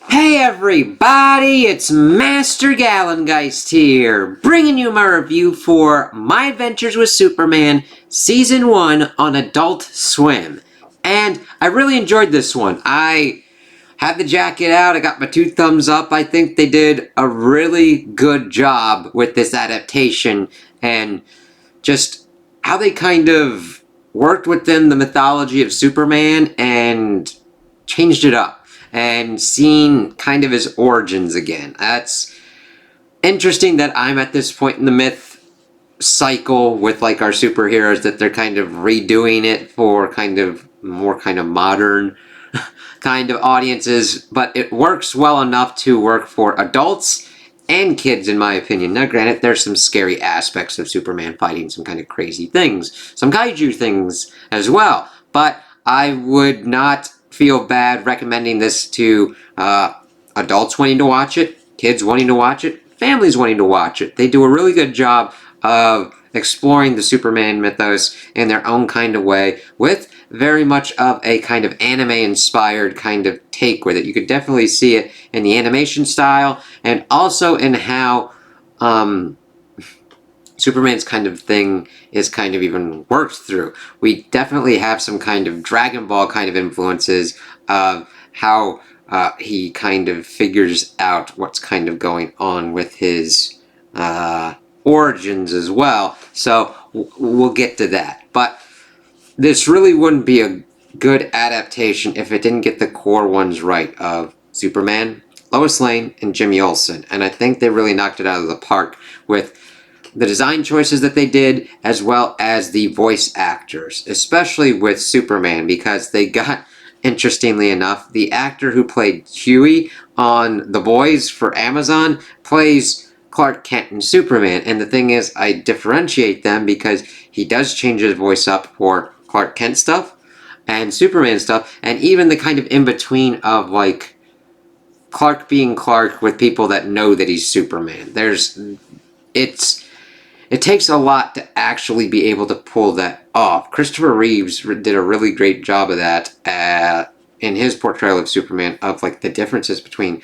Hey everybody, it's Master Gallengeist here, bringing you my review for My Adventures with Superman Season 1 on Adult Swim. And I really enjoyed this one. I had the jacket out, I got my 2 thumbs up. I think they did a really good job with this adaptation and just how they kind of worked within the mythology of Superman and changed it up and seen kind of his origins again. That's interesting that I'm at this point in the myth cycle with like our superheroes that they're kind of redoing it for kind of more kind of modern kind of audiences, but it works well enough to work for adults and kids, in my opinion. Now, granted, there's some scary aspects of Superman fighting some kind of crazy things, some kaiju things as well, but I would not feel bad recommending this to adults wanting to watch it, kids wanting to watch it, families wanting to watch it. They do a really good job of exploring the Superman mythos in their own kind of way with very much of a kind of anime-inspired kind of take with it. You could definitely see it in the animation style and also in how Superman's kind of thing is kind of even worked through. We definitely have some kind of Dragon Ball kind of influences of how he kind of figures out what's kind of going on with his origins as well. So we'll get to that. But this really wouldn't be a good adaptation if it didn't get the core ones right of Superman, Lois Lane, and Jimmy Olsen. And I think they really knocked it out of the park with the design choices that they did, as well as the voice actors, especially with Superman, because they got, interestingly enough, the actor who played Huey on The Boys for Amazon plays Clark Kent in Superman. And the thing is, I differentiate them because he does change his voice up for Clark Kent stuff and Superman stuff, and even the kind of in-between of like Clark being Clark with people that know that he's Superman. It takes a lot to actually be able to pull that off. Christopher Reeves did a really great job of that in his portrayal of Superman, of like the differences between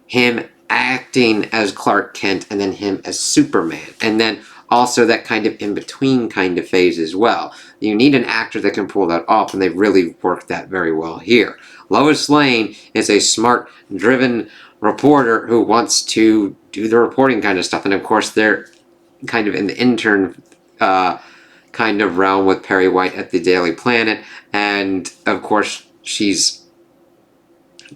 him acting as Clark Kent and then him as Superman. And then also that kind of in-between kind of phase as well. You need an actor that can pull that off, and they really worked that very well here. Lois Lane is a smart, driven reporter who wants to do the reporting kind of stuff. And of course, they're kind of in the intern kind of realm with Perry White at the Daily Planet. And of course, she's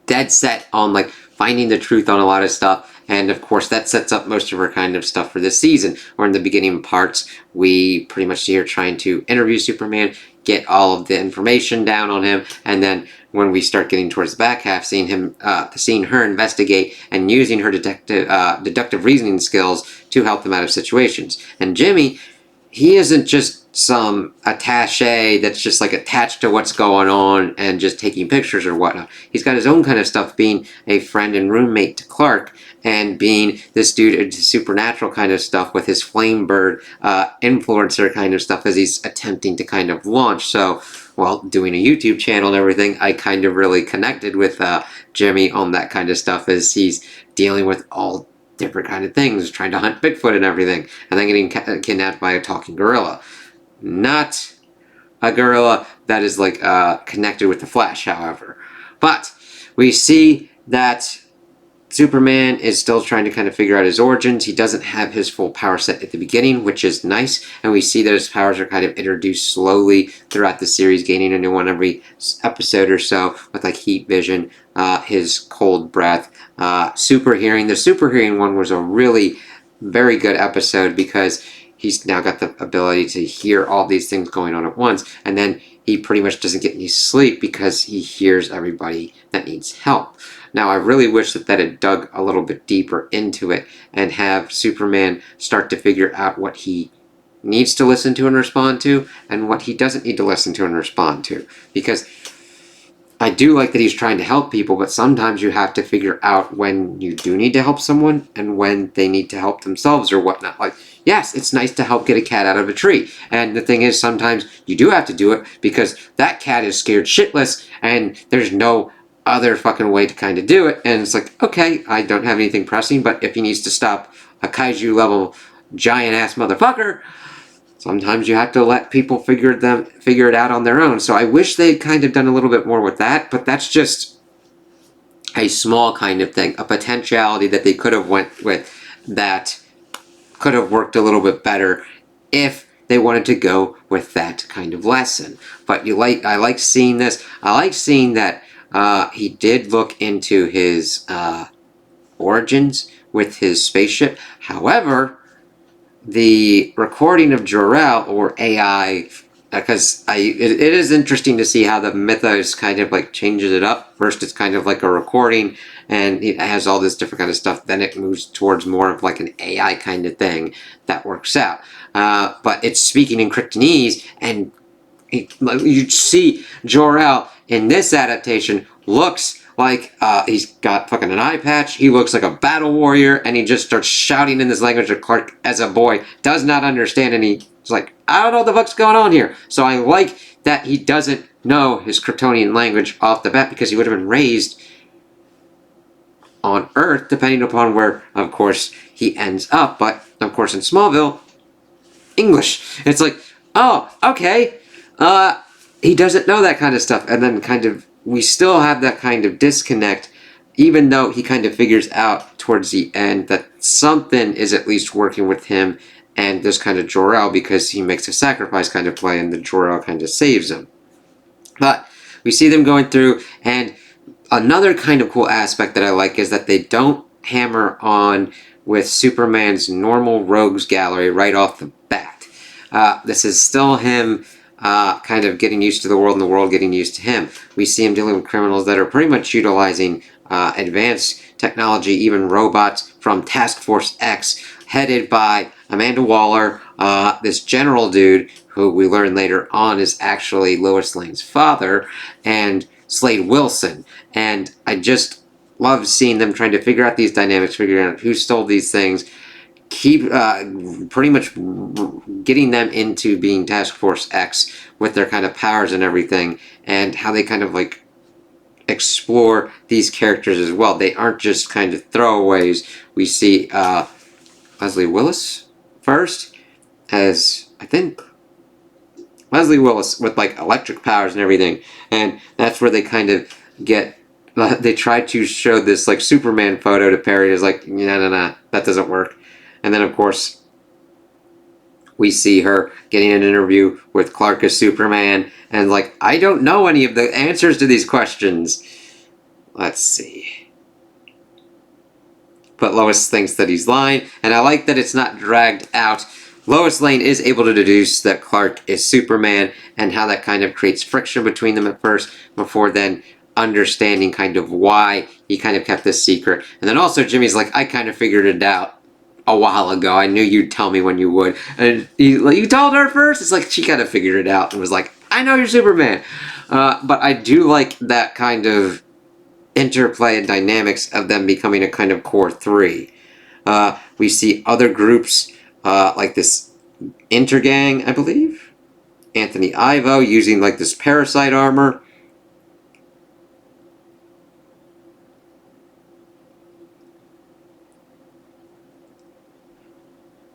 dead set on like finding the truth on a lot of stuff. And of course, that sets up most of her kind of stuff for this season. Or in the beginning parts, we pretty much see her trying to interview Superman, get all of the information down on him, and then when we start getting towards the back half, seeing her investigate and using her deductive reasoning skills to help them out of situations. And Jimmy, he isn't just some attaché that's just like attached to what's going on and just taking pictures or whatnot. He's got his own kind of stuff, being a friend and roommate to Clark, and being this dude into supernatural kind of stuff with his flame bird influencer kind of stuff as he's attempting to kind of launch. So, well, doing a YouTube channel and everything, I kind of really connected with Jimmy on that kind of stuff as he's dealing with all different kind of things, trying to hunt Bigfoot and everything, and then getting kidnapped by a talking gorilla. Not a gorilla that is like connected with the Flash, however. But we see that Superman is still trying to kind of figure out his origins. He doesn't have his full power set at the beginning, which is nice, and we see that his powers are kind of introduced slowly throughout the series, gaining a new one every episode or so, with like heat vision, his cold breath, super hearing. The super hearing one was a really very good episode because he's now got the ability to hear all these things going on at once, and then he pretty much doesn't get any sleep because he hears everybody that needs help. Now, I really wish that had dug a little bit deeper into it and have Superman start to figure out what he needs to listen to and respond to and what he doesn't need to listen to and respond to. Because I do like that he's trying to help people, but sometimes you have to figure out when you do need to help someone and when they need to help themselves or whatnot. Like, yes, it's nice to help get a cat out of a tree. And the thing is, sometimes you do have to do it because that cat is scared shitless and there's no other fucking way to kind of do it. And it's like, okay, I don't have anything pressing, but if he needs to stop a kaiju level giant ass motherfucker, sometimes you have to let people figure it out on their own. So I wish they'd kind of done a little bit more with that, but that's just a small kind of thing, a potentiality that they could have went with that could have worked a little bit better if they wanted to go with that kind of lesson. But I like seeing this. I like seeing that he did look into his origins with his spaceship. However, the recording of Jor-El, or AI, because it is interesting to see how the mythos kind of like changes it up. First it's kind of like a recording and it has all this different kind of stuff, then it moves towards more of like an AI kind of thing that works out. But it's speaking in Kryptonese, and you see Jor-El in this adaptation looks like he's got fucking an eye patch, he looks like a battle warrior, and he just starts shouting in this language that Clark, as a boy, does not understand, and he's like, I don't know what the fuck's going on here. So I like that he doesn't know his Kryptonian language off the bat, because he would have been raised on Earth, depending upon where, of course, he ends up. But, of course, in Smallville, English. It's like, oh, okay, he doesn't know that kind of stuff, and then kind of we still have that kind of disconnect, even though he kind of figures out towards the end that something is at least working with him and this kind of Jor-El, because he makes a sacrifice kind of play and the Jor-El kind of saves him. But we see them going through, and another kind of cool aspect that I like is that they don't hammer on with Superman's normal rogues gallery right off the bat. This is still him kind of getting used to the world and the world getting used to him. We see him dealing with criminals that are pretty much utilizing advanced technology, even robots from Task Force X, headed by Amanda Waller, this general dude who we learn later on is actually Lois Lane's father, and Slade Wilson. And I just love seeing them trying to figure out these dynamics, figuring out who stole these things, keep pretty much getting them into being Task Force X with their kind of powers and everything, and how they kind of like explore these characters as well. They aren't just kind of throwaways. We see Leslie Willis first as, I think, Leslie Willis with like electric powers and everything, and that's where they kind of get they try to show this like Superman photo to Perry is like, no, that doesn't work. And then, of course, we see her getting an interview with Clark as Superman, and like, I don't know any of the answers to these questions. Let's see. But Lois thinks that he's lying, and I like that it's not dragged out. Lois Lane is able to deduce that Clark is Superman, and how that kind of creates friction between them at first, before then understanding kind of why he kind of kept this secret. And then also Jimmy's like, I kind of figured it out a while ago. I knew you'd tell me when you would. And you told her first? It's like she kind of figured it out and was like, I know you're Superman. But I do like that kind of interplay and dynamics of them becoming a kind of core three. We see other groups like this Intergang, I believe. Anthony Ivo using like this parasite armor.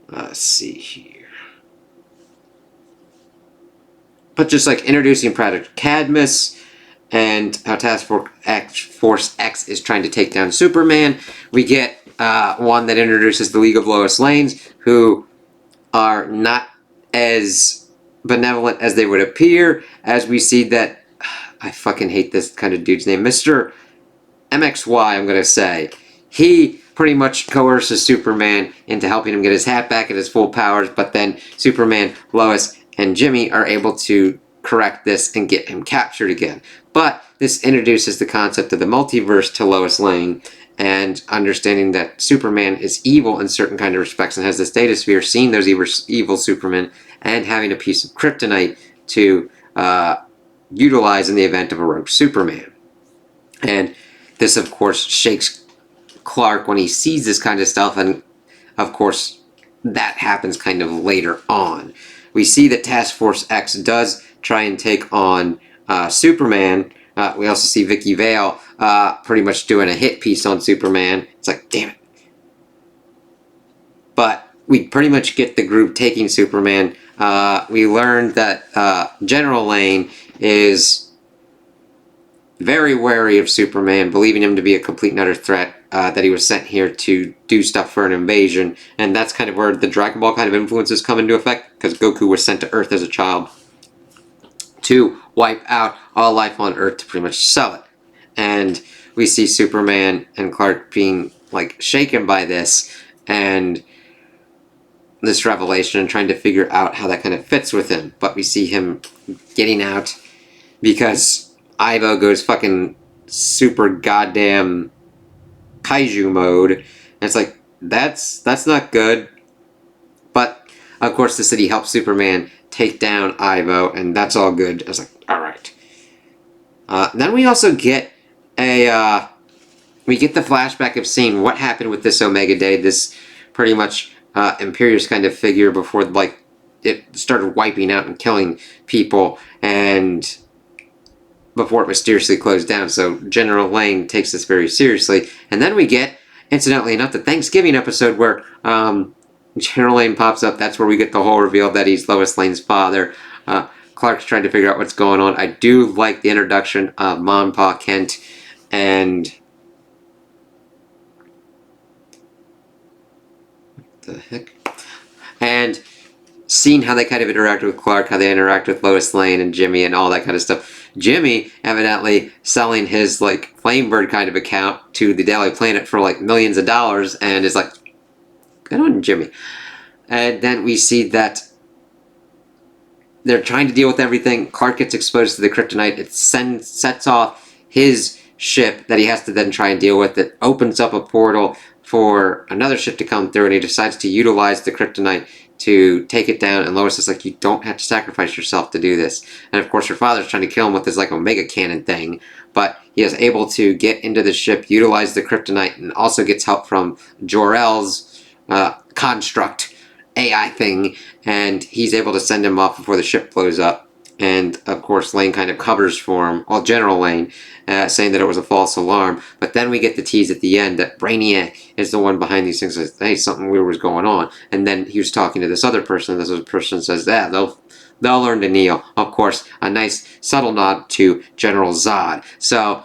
Let's see here. But just like introducing Project Cadmus and how Task Force X is trying to take down Superman. We get one that introduces the League of Lois Lanes, who are not as benevolent as they would appear, as we see that, I fucking hate this kind of dude's name, Mr. MXY, I'm going to say. He pretty much coerces Superman into helping him get his hat back and his full powers, but then Superman, Lois, and Jimmy are able to correct this and get him captured again. But this introduces the concept of the multiverse to Lois Lane, and understanding that Superman is evil in certain kind of respects and has this data sphere, seeing those evil Supermen, and having a piece of kryptonite to utilize in the event of a rogue Superman. And this, of course, shakes Clark when he sees this kind of stuff, and of course that happens kind of later on. We see that Task Force X does try and take on Superman We also see Vicky Vale pretty much doing a hit piece on Superman. It's like, damn it. But we pretty much get the group taking Superman. We learned that General Lane is very wary of Superman, believing him to be a complete and utter threat, that he was sent here to do stuff for an invasion. And that's kind of where the Dragon Ball kind of influences come into effect, because Goku was sent to Earth as a child to wipe out all life on Earth to pretty much sell it. And we see Superman and Clark being like shaken by this and this revelation and trying to figure out how that kind of fits with him. But we see him getting out because Ivo goes fucking super goddamn kaiju mode. And it's like, that's not good. But of course the city helps Superman take down Ivo, and that's all good. I was like, alright. Then we also get the flashback of seeing what happened with this Omega Day, this pretty much imperious kind of figure before like it started wiping out and killing people, and before it mysteriously closed down. So General Lane takes this very seriously. And then we get, incidentally enough, the Thanksgiving episode where General Lane pops up. That's where we get the whole reveal that he's Lois Lane's father. Clark's trying to figure out what's going on. I do like the introduction of Mom and Pa Kent and the heck? And seeing how they kind of interact with Clark, how they interact with Lois Lane and Jimmy and all that kind of stuff. Jimmy evidently selling his like Flamebird kind of account to the Daily Planet for like millions of dollars, and is like, good on Jimmy. And then we see that they're trying to deal with everything. Clark gets exposed to the kryptonite. It sets off his ship that he has to then try and deal with. It opens up a portal for another ship to come through, and he decides to utilize the kryptonite to take it down. And Lois is like, you don't have to sacrifice yourself to do this. And of course her father's trying to kill him with his like Omega Cannon thing, but he is able to get into the ship, utilize the kryptonite, and also gets help from Jor-El's construct AI thing, and he's able to send him off before the ship blows up. And of course Lane kind of covers for him, well, General Lane, saying that it was a false alarm. But then we get the tease at the end that Brainiac is the one behind these things. Says, hey, something weird was going on. And then he was talking to this other person, and this other person says, yeah, they'll learn to kneel. Of course, a nice subtle nod to General Zod. So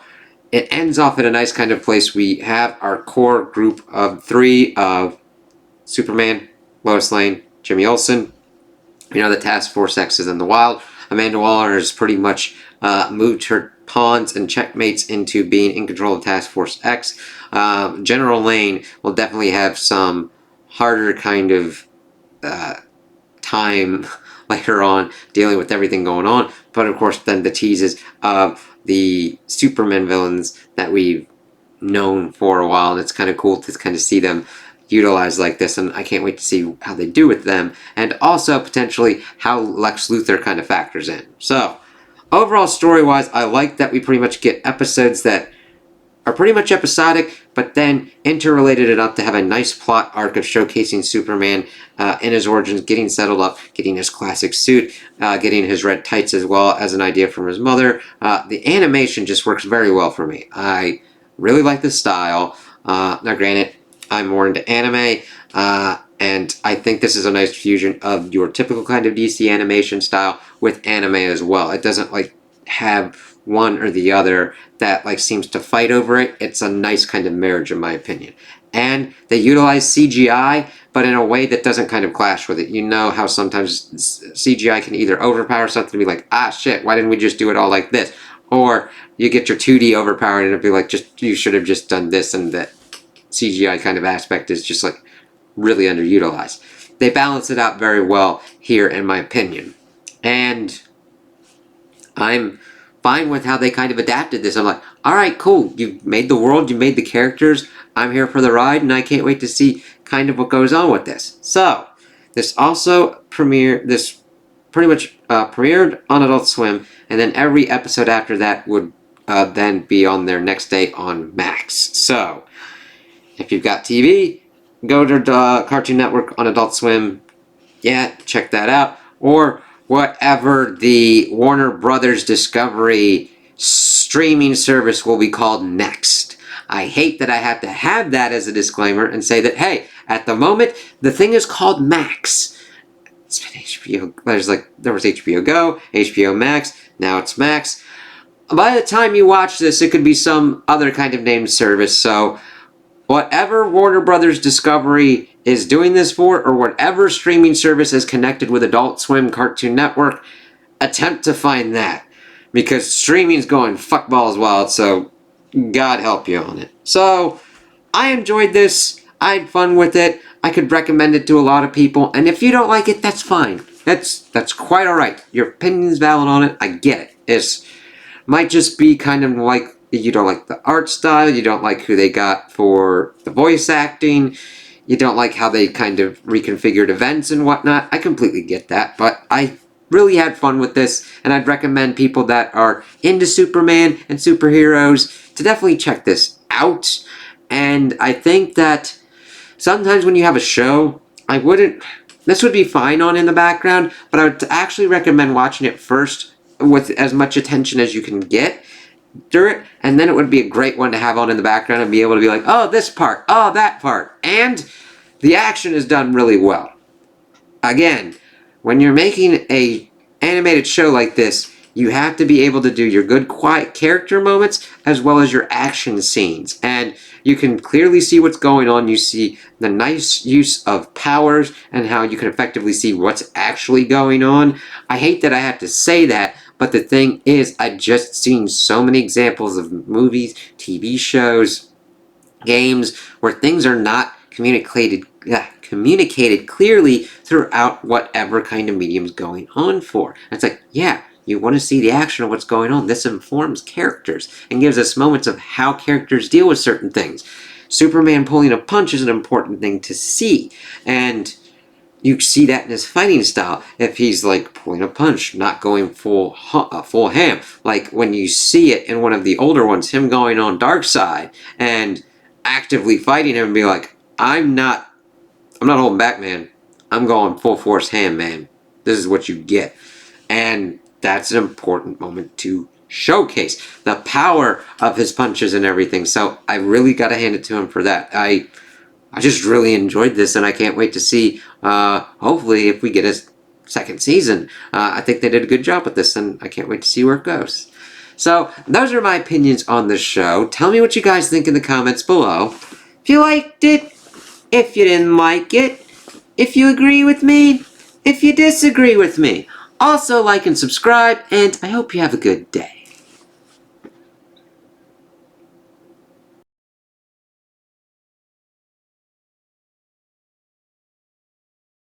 it ends off at a nice kind of place. We have our core group of three of Superman, Lois Lane, Jimmy Olsen. We know the Task Force X is in the wild. Amanda Waller has pretty much moved her pawns and checkmates into being in control of Task Force X. General Lane will definitely have some harder kind of time later on dealing with everything going on. But of course then the teases of the Superman villains that we've known for a while, and it's kind of cool to kind of see them utilized like this, and I can't wait to see how they do with them, and also potentially how Lex Luthor kind of factors in. So overall story-wise, I like that we pretty much get episodes that are pretty much episodic, but then interrelated enough to have a nice plot arc of showcasing Superman in his origins, getting settled up, getting his classic suit, getting his red tights as well as an idea from his mother. The animation just works very well for me. I really like the style. Now granted, I'm more into anime, and I think this is a nice fusion of your typical kind of DC animation style with anime as well. It doesn't like have one or the other that like seems to fight over it. It's a nice kind of marriage in my opinion. And they utilize CGI, but in a way that doesn't kind of clash with it. You know how sometimes CGI can either overpower something and be like, ah shit, why didn't we just do it all like this? Or you get your 2D overpowered and it'll be like, just you should have just done this, and that CGI kind of aspect is just like really underutilized. They balance it out very well here in my opinion. And I'm fine with how they kind of adapted this. I'm like, alright, cool. You've made the world, you made the characters. I'm here for the ride, and I can't wait to see kind of what goes on with this. So, this also premiered on Adult Swim, and then every episode after that would then be on their next day on Max. So, if you've got TV, go to Cartoon Network on Adult Swim. Yeah, check that out. Or whatever the Warner Brothers Discovery streaming service will be called next. I hate that I have to have that as a disclaimer and say that, hey, at the moment, the thing is called Max. It's been HBO. There was HBO Go, HBO Max, now it's Max. By the time you watch this, it could be some other kind of named service, so whatever Warner Brothers Discovery is doing this for, or whatever streaming service is connected with Adult Swim, Cartoon Network, attempt to find that. Because streaming's going fuckballs wild, so God help you on it. So, I enjoyed this. I had fun with it. I could recommend it to a lot of people, and if you don't like it, that's fine. That's quite alright. Your opinion's valid on it. I get it. It might just be kind of like you don't like the art style, you don't like who they got for the voice acting, you don't like how they kind of reconfigured events and whatnot. I completely get that, but I really had fun with this, and I'd recommend people that are into Superman and superheroes to definitely check this out. And I think that sometimes when you have a show, this would be fine on in the background, but I would actually recommend watching it first with as much attention as you can get through it, and then it would be a great one to have on in the background and be able to be like, oh, this part, oh, that part, and the action is done really well. Again, when you're making a animated show like this, you have to be able to do your good, quiet character moments as well as your action scenes. And you can clearly see what's going on. You see the nice use of powers and how you can effectively see what's actually going on. I hate that I have to say that, but the thing is, I've just seen so many examples of movies, TV shows, games, where things are not communicated clearly throughout whatever kind of medium's going on for. And it's like, yeah, you want to see the action of what's going on. This informs characters and gives us moments of how characters deal with certain things. Superman pulling a punch is an important thing to see, and you see that in his fighting style. If he's like pulling a punch, not going full ham, like when you see it in one of the older ones, him going on Darkseid and actively fighting him and be like, I'm not holding back, man. I'm going full force ham, man. This is what you get. And that's an important moment to showcase the power of his punches and everything. So I really got to hand it to him for that. I just really enjoyed this, and I can't wait to see, hopefully, if we get a second season. I think they did a good job with this, and I can't wait to see where it goes. So, those are my opinions on the show. Tell me what you guys think in the comments below. If you liked it, if you didn't like it, if you agree with me, if you disagree with me. Also, like and subscribe, and I hope you have a good day.